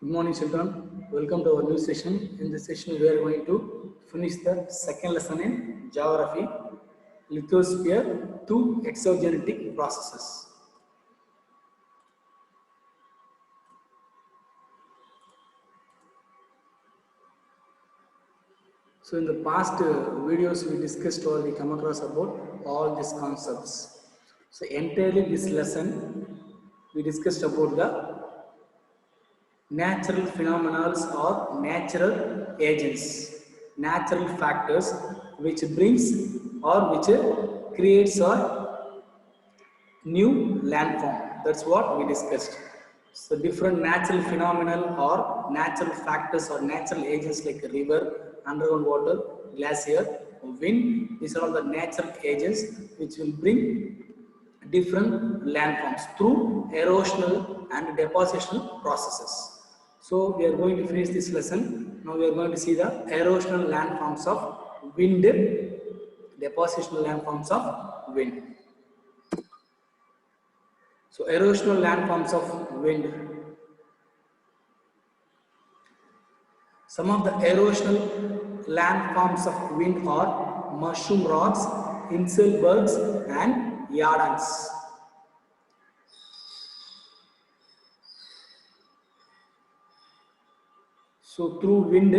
Good morning, children. Welcome to our new session. In this session, we are going to finish the second lesson in geography, lithosphere to exogenetic processes. So, in the past videos we discussed or we come across about all these concepts. So, entirely this lesson we discussed about the natural phenomena or natural agents, natural factors which brings or which creates a new landform. That's what we discussed. So different natural phenomena or natural factors or natural agents like a river, underground water, glacier, wind. These are all the natural agents which will bring different landforms through erosional and depositional processes. So we are going to finish this lesson. Now we are going to see the erosional landforms of wind, depositional landforms of wind. So erosional landforms of wind. Some of the erosional landforms of wind are mushroom rocks, inselbergs and yardans. So through wind,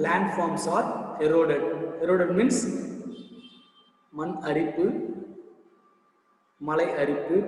landforms are eroded. Eroded means man aripu, malai aripu,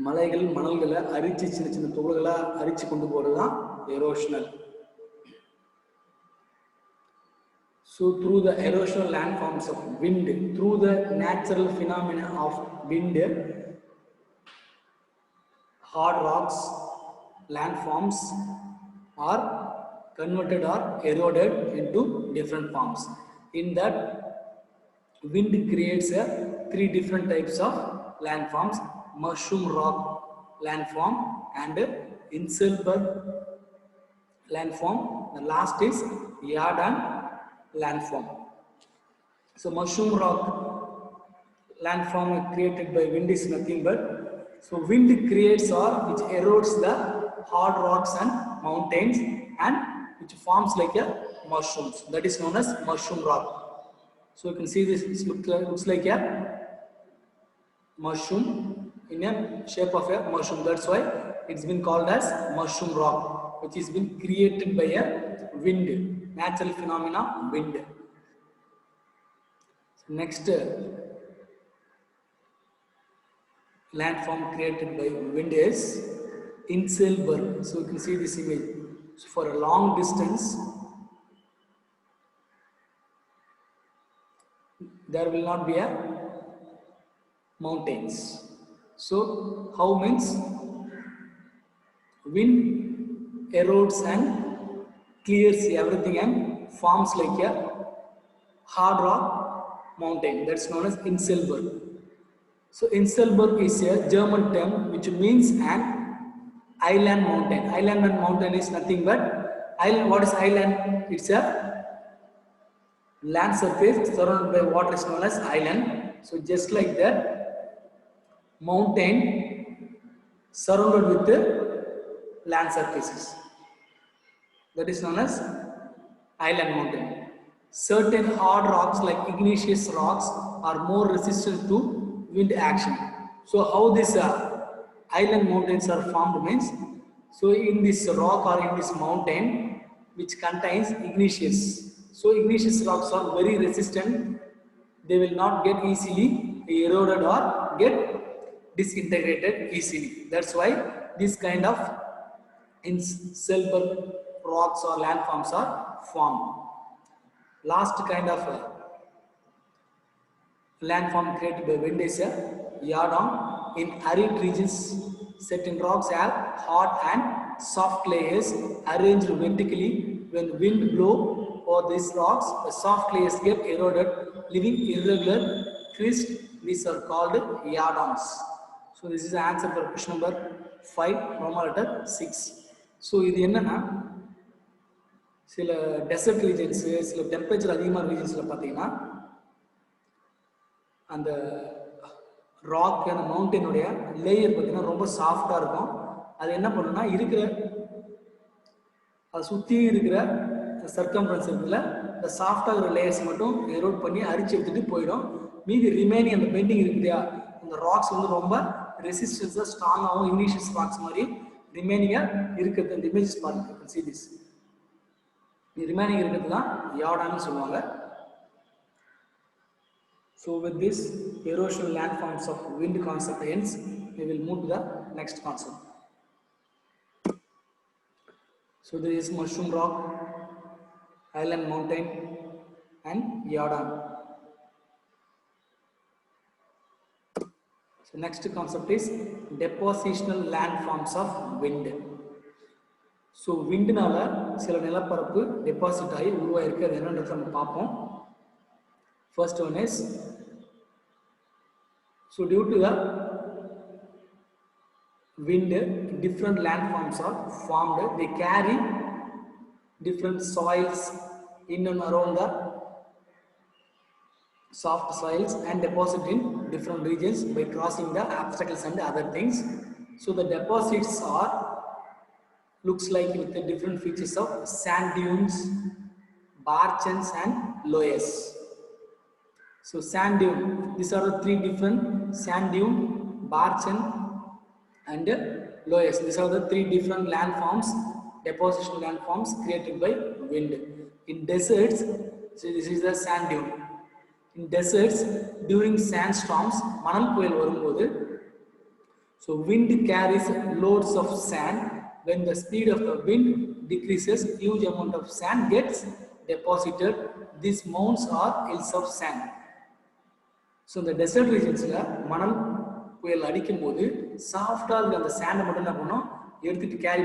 மலைகள் மணல்களை அரிச்சு சின்ன சின்ன துகள்களா அரிச்சு கொண்டு போறதுதான் erosional. So through the erosional landforms of wind, through the natural phenomena of wind, hard rocks, landforms are converted or eroded into different forms. In that, wind creates three different types of landforms: mushroom rock landform and inselberg landform. The last is yardan landform. So mushroom rock landform created by wind is nothing but, so wind creates or which erodes the hard rocks and mountains and which forms like a mushrooms. That is known as mushroom rock. So you can see this, it looks like a mushroom in a shape of a mushroom. That's why it's been called as mushroom rock, which is been created by a wind, natural phenomena wind. So next landform created by wind is inselberg. So you can see this image. So for a long distance, there will not be a mountains. So how means wind erodes and clears everything and forms like a hard rock mountain. That's known as inselberg. So inselberg is a German term which means an island mountain. Island and mountain is nothing but island. What is island? It's a land surface surrounded by water is known as island. So just like that, mountain surrounded with the land surfaces. That is known as island mountain. Certain hard rocks like igneous rocks are more resistant to wind action. So how these island mountains are formed means, so in this rock or in this mountain which contains igneous. So igneous rocks are very resistant. They will not get easily eroded or get disintegrated easily. That's why this kind of inselberg rocks or landforms are formed. Last kind of landform created by wind is a yardan. In arid regions, certain rocks have hard and soft layers arranged vertically. When wind blows over these rocks, the soft layers get eroded, leaving irregular crests. These are called yardans. So this is the answer for question number 5, Roman letter 6. So this is சில dessert regions, சில temperature அதிகமான ரீஜன்ஸில் பார்த்தீங்கன்னா அந்த rock அந்த மவுண்டனுடைய layer பார்த்தீங்கன்னா ரொம்ப சாஃப்டாக இருக்கும். அது என்ன பண்ணுன்னா இருக்கிற அது சுற்றி இருக்கிற சர்க்கம்ஃபரன்ஸ் இருக்குல்ல, இந்த சாஃப்டாக இருக்கிற லேயர்ஸ் மட்டும் எரோட் பண்ணி அரிச்சு எடுத்துகிட்டு போயிடும். மீதி ரிமைனிங் அந்த பெண்டிங் இருக்கு இல்லையா, அந்த ராக்ஸ் வந்து ரொம்ப ரெசிஸ்டன்ஸாக ஸ்ட்ராங்காகவும் இக்னிஷியஸ் ராக்ஸ் மாதிரி ரிமைனிங்காக இருக்கிறது. அந்த இமேஜஸ் பாருங்க, சீரிஸ் ரிமைனிங் இருக்கிறது தான் யார்டான்னு சொல்லுவாங்க. So with this erosional landforms of wind concept ends, we will move to the next concept. So there is mushroom rock, island mountain and yardan. So next concept is depositional landforms of wind. So wind நால சில நிலப்பரப்பு deposit ஆகி உருவாயிருக்கு. அது என்னன்றதை நம்ம பார்ப்போம். First one is, so due to the wind, different landforms are formed. They carry different soils in and around the soft soils and deposit in different regions by crossing the obstacles and other things. So the deposits are looks like with the different features of sand dunes, barchans and loess. So sand dune, these are the three different sand dune, barchan and loess. These are the three different landforms, depositional landforms created by wind. In deserts, so this is the sand dune. In deserts, during sandstorms, manal puel varumbodhu, so wind carries loads of sand. When the speed of the wind decreases, huge amount of sand gets deposited. These mounds are hills of sand. So இந்த dessert ரீஜன்ஸில் மணல் புயல் அடிக்கும் போது சாஃப்டாக இருக்க அந்த சேண்டை மட்டும் என்ன பண்ணோம், எடுத்துகிட்டு கேரி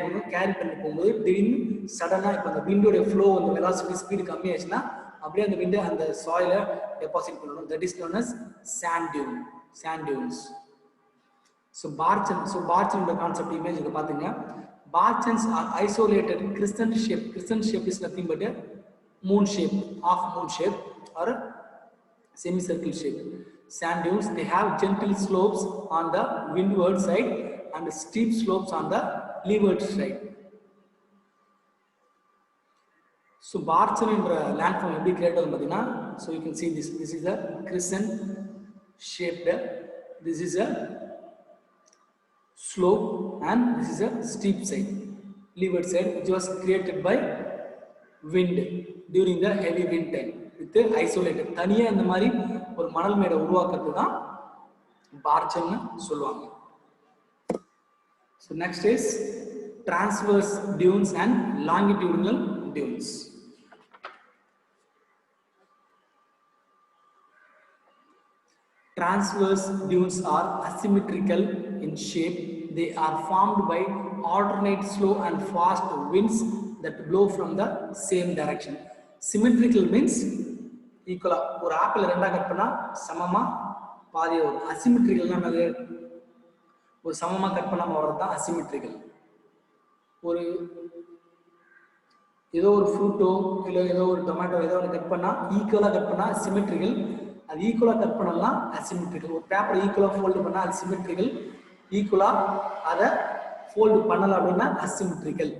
பண்ணி போகும்போது திடீர்னு சடனாக இப்போ அந்த விண்டோடைய ஃப்ளோ, அந்த வெலாசிட்டி ஸ்பீடு கம்மியாச்சுன்னா அப்படியே அந்த விண்டை அந்த சாயிலை டெபாசிட் பண்ணணும். That is known as sand dunes. So பார்ச்சனோட கான்செப்ட் இமேஜ் இங்கே பார்த்தீங்க. Barchans are isolated crescent shape. Crescent shape is nothing but a moon shape, half moon shape or a semicircle shape. Sand dunes, they have gentle slopes on the windward side and steep slopes on the leeward side. So Barchan in the landform எப்படி create ஆகும் பார்த்தீங்கன்னா, so you can see this is a crescent shaped, this is a slope and this is a steep side, leeward side, which was created by wind during the heavy wind time with isolated. தனியா இந்த மாதிரி ஒரு மணல் மேடை உருவாக்குறது தான் பார்ச்சன்னு சொல்லுவாங்க. So next is transverse dunes and longitudinal dunes. Transverse dunes are asymmetrical in shape. They are formed by alternate slow and fast winds that blow from the same direction. Symmetrical means equal. ஒரு apple ரெண்டா cut பண்ணா சமமா பாதியா வரும். அசிமெட்ரிக்கல்னா என்னது? ஒரு சமமா cut பண்ணாம வர்றது தான் அசிமெட்ரிக்கல். ஒரு ஏதோ ஒரு ஃப்ரூட்டோ இல்லை ஏதோ ஒரு டொமேட்டோ ஏதோ ஒன்று கட் பண்ணா ஈக்குவலா கட் பண்ணா சிமெட்ரிக்கல். அது ஈக்குவலா கட் பண்ணலாம் அசிமெட்ரிக்கல். ஒரு பேப்பர் ஈக்குவலா ஃபோல்டு பண்ணா அது சிமெட்ரிக்கல். ஈக்குவலா அதை ஃபோல்டு பண்ணலாம் அப்படின்னா அசிமெட்ரிக்கல்.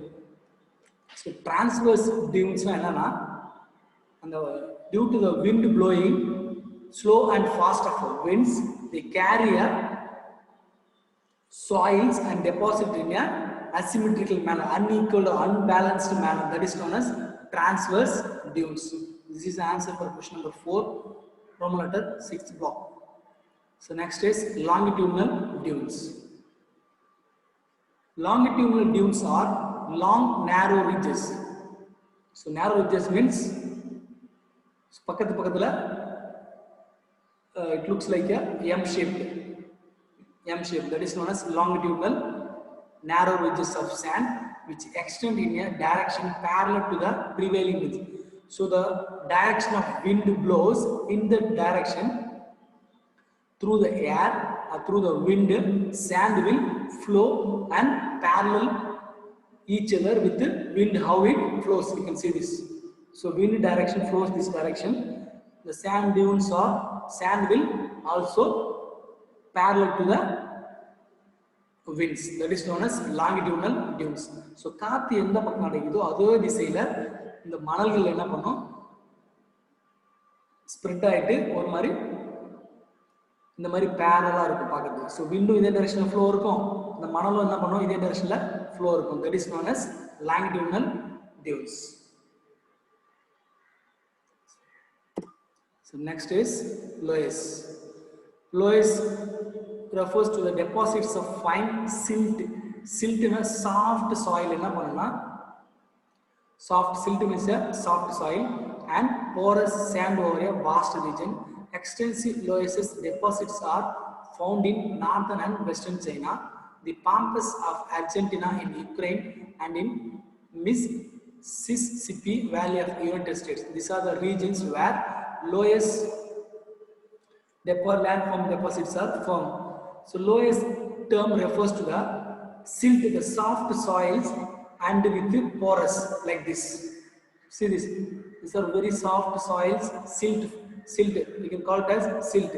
ஸோ டிரான்ஸ்வர்ஸ் டியூன்ஸ்னா என்னன்னா, அந்த due to the wind blowing slow and fast of winds they carry a soils and deposit in a asymmetrical manner, unequal or unbalanced manner. That is known as transverse dunes. This is the answer for question number 4, Roman letter 6th block. So next is longitudinal dunes. Longitudinal dunes are long narrow ridges. So narrow ridges means pakkathula it looks like a M shape. That is known as longitudinal narrow ridges of sand which extend in a direction parallel to the prevailing wind. So the direction of wind blows in that direction through the air or through the wind. Sand will flow and parallel each other with the wind, how it flows. You can see this. So wind direction flows this direction. The sand dunes or sand will also parallel to the winds, that is known as longitudinal dunes. So காத்து எந்த பக்கம் அடிக்குதோ அதே திசையில இந்த மணல்கள் என்ன பண்ணும், spread ஆயிட்டு ஒரு மாதிரி இந்த மாதிரி பேரலா இருக்கும் பார்க்குறது. ஸோ விண்டும் இதே டைரக்ஷனில் ஃப்ளோ இருக்கும், இந்த மணலும் என்ன பண்ணும் இதே டைரக்ஷனில் ஃப்ளோ இருக்கும். That is known as longitudinal dunes. So next is loess. Loess refers to the deposits of fine silt. Silt in a soft soil enna pannuna, soft silt means a soft soil, and porous sand over a vast region. Extensive loess deposits are found in northern and western China, the Pampas of Argentina in Ukraine, and in Mississippi Valley of United States. These are the regions where Loess landform deposits are found. So Loess term refers to the silt, the soft soils, and with porous like this. See this. These are very soft soils, silt. We can call it as silt,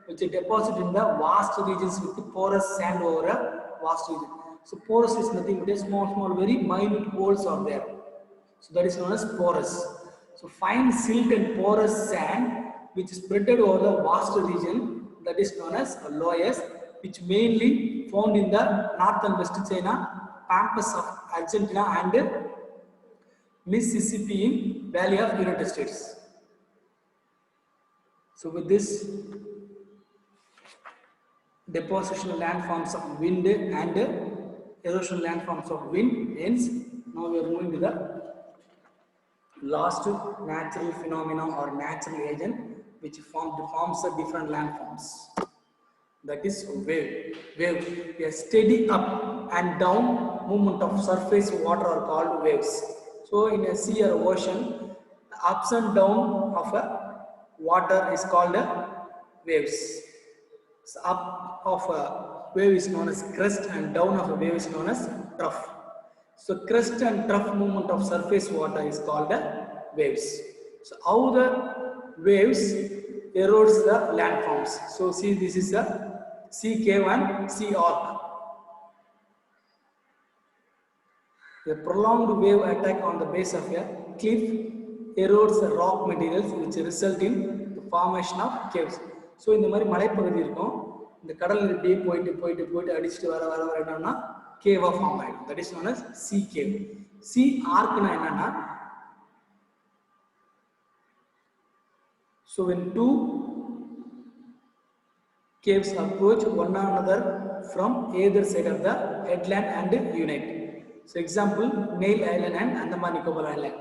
which is deposited in the vast regions with porous sand over a vast region. So porous is nothing but small, very minute holes are there. So that is known as porous. So fine silt and porous sand which is spreaded over the vast region, that is known as loess, which mainly found in the north and west China, Pampas of Argentina, and Mississippi in Valley of United States. So with this, deposition landforms of wind and erosion landforms of wind ends. Now we are moving to the last natural phenomena or natural agent which forms the different landforms. That is wave. A steady up and down movement of surface water are called waves. So in a sea or ocean, the ups and down of a water is called waves. So up of a wave is known as crest, and down of a wave is known as trough. So crest and trough movement of surface water is called waves. So how the waves erodes the landforms. So see, this is a sea cave and sea arc. A prolonged wave attack on the base of a cliff erodes the rock materials which result in the formation of caves. So இந்த மாதிரி மலைப்பகுதி இருக்கும், இந்த கடல் இப்படியே போயிட்டு அடிச்சுட்டு வர என்னன்னா கேவா ஃபார்ம் ஆயிடும். That is known as sea cave. sea arcனா என்னன்னா, so when two caves approach one another from either side of the headland and unite. So example, Nail Island and Andaman Nicobar Island.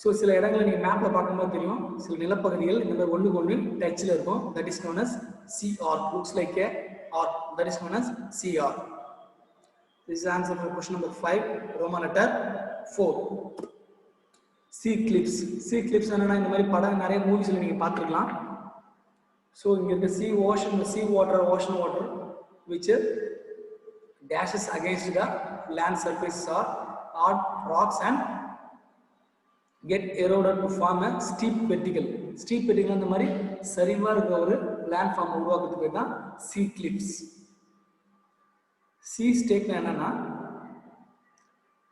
So சில இடங்களை நீங்க மேப்ல பார்க்கும்போது தெரியும், சில நிலப்பகுதிகள் இந்த மாதிரி ஒண்ணுக்கு ஒண்ணு டச்ல இருக்கும். That is known as sea arc. Looks like a arc. That is known as sea arc. This is answer for question number 5, Roman letter 4. Sea cliffs. Sea cliffs என்னன்னா இந்த மாதிரி படம் நிறைய மூவிஸ்ல நீங்க பார்த்திருக்கலாம். So இங்க இருக்க sea water which dashes against the land surface or hard rocks and get eroded to form a steep vertical. Steep vertical அந்த மாதிரி சரிவா இருக்க ஒரு landform உருவாக்குறதுக்கு பேர் தான் sea cliffs. sea stake என்னன்னா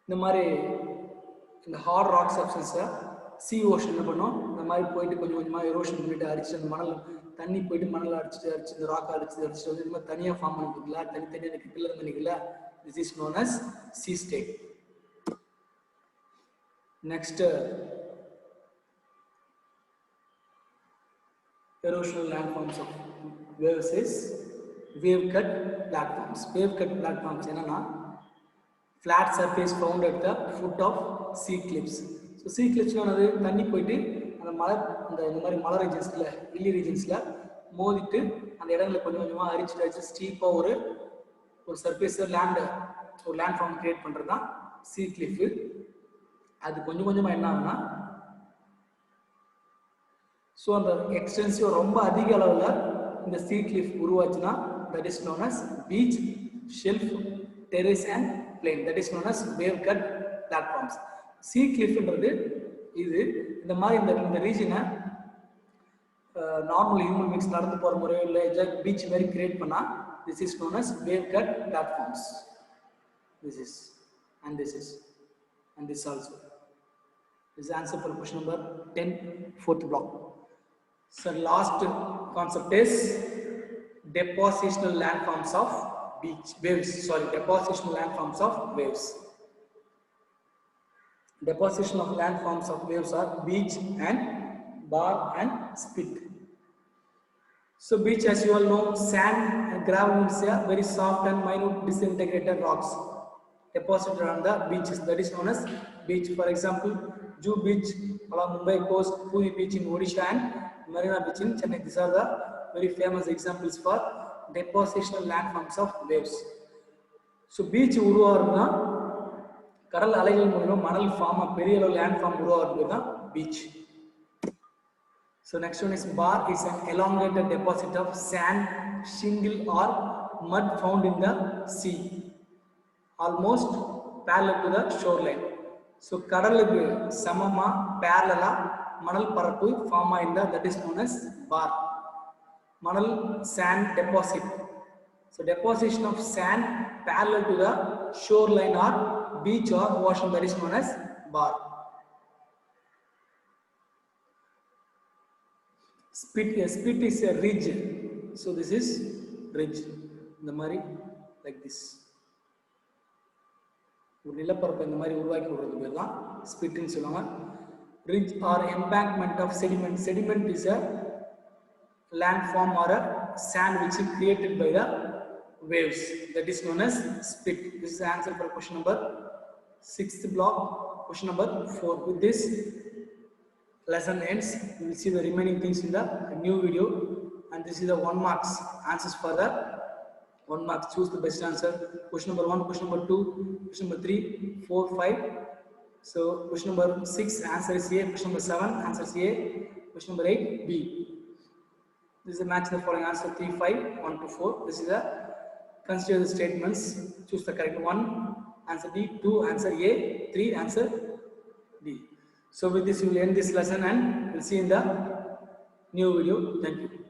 இந்த மாதிரி இந்த hard rock substance sea ocean என்ன பண்ணும், இந்த மாதிரி போயிட்டு கொஞ்சம் கொஞ்சமா erosion பண்ணிட்டு அடிச்சு அந்த மணல் தண்ணி போயிட்டு மணல் அடிச்சுட்டு இந்த ராக் அடிச்சுட்டு வந்து இந்த மாதிரி தனியாக ஃபார்ம் பண்ணிக்கல, தனித்தனியாக எனக்கு பில்லர் பண்ணிக்கல. This is known as sea stake. Next, erosional landforms of waves is wave cut platforms. Wave cut platforms என்னன்னா flat surface found at the foot of sea cliffs. So sea cliffs ஆனது தண்ணி போயிட்டு அந்த மலை இந்த மாதிரி மலை ரீஜன்ஸ்ல ஹில்லி ரீஜன்ஸ்ல மோதிட்டு அந்த இடங்களை கொஞ்சம் கொஞ்சமா அரிச்சு ஸ்டீப்பா ஒரு சர்ஃபேஸ் ஒரு லேண்ட் ஃபார்ம் கிரியேட் பண்றது தான் sea cliff. அது கொஞ்சம் கொஞ்சமா என்ன ஆகும்னா, ஸோ அந்த எக்ஸ்டென்சிவ் ரொம்ப அதிக அளவில் இந்த sea cliff உருவாச்சுன்னா that is known as beach, shelf, terrace and plain. That is known as wave cut platforms. sea cliffன்றது இது இந்த மாதிரி இந்த ரீஜனை நார்மல் ஹியூமன் பீங்ஸ் நடந்து போகிற முறையோ இல்லை பீச் மாதிரி கிரியேட் பண்ணால் This is known as wave cut platforms. This is, and this is, and this also. This is the answer for question number 10, fourth block. So last concept is depositional landforms of waves. Sorry, depositional landforms of waves. Deposition of landforms of waves are beach and bar and spit. So beach, as you all know, sand and gravel is a very soft and minute disintegrated rocks deposited on the beaches. That is known as beach. For example, Juhu Beach along Mumbai coast, Puri Beach in Odisha, and Marina Beach in Chennai. These are the very famous examples for depositional landforms of waves. So beach உருவாருன்னா கடல் அலைகள் மூலம் மணல் form பெரிய அளவு land form உருவாகிறது தான் beach. So next one is bar is an elongated deposit of sand, shingle or mud found in the sea, almost parallel to the shoreline. So கடலுக்கு சமமா parallel மணல் பரப்பு ஃபார்ம் ஆயிருந்தா that is known as bar. மணல் sand deposit. So deposition of sand parallel to the shoreline or beach or ocean, that is known as bar. Spit is a ridge. So this is ridge. The mari like this. ஒரு நிலப்பரப்பு இந்த மாதிரி உருவாக்கி விடுறது பேர் தான் ஸ்பிட்னு சொல்லுவாங்க. Ridge or embankment of sediment. Sediment is a landform or a sand which is created by the waves. That is known as spit. This is the answer for question number 6th block. Question number 4. With this lesson ends. We will see the remaining things in the new video, and this is the 1 marks answers for the 1 marks. Choose the best answer. Question number 1, question number 2, question number 3, 4, 5. So question number 6 answer is A, question number 7 answer is A, question number 8 B. This is a match the following answer 3, 5, 1 to 4. This is a consider the statements. Choose the correct one. Answer D, 2 answer A, 3 answer D. So with this we will end this lesson and we'll see in the new video. Thank you.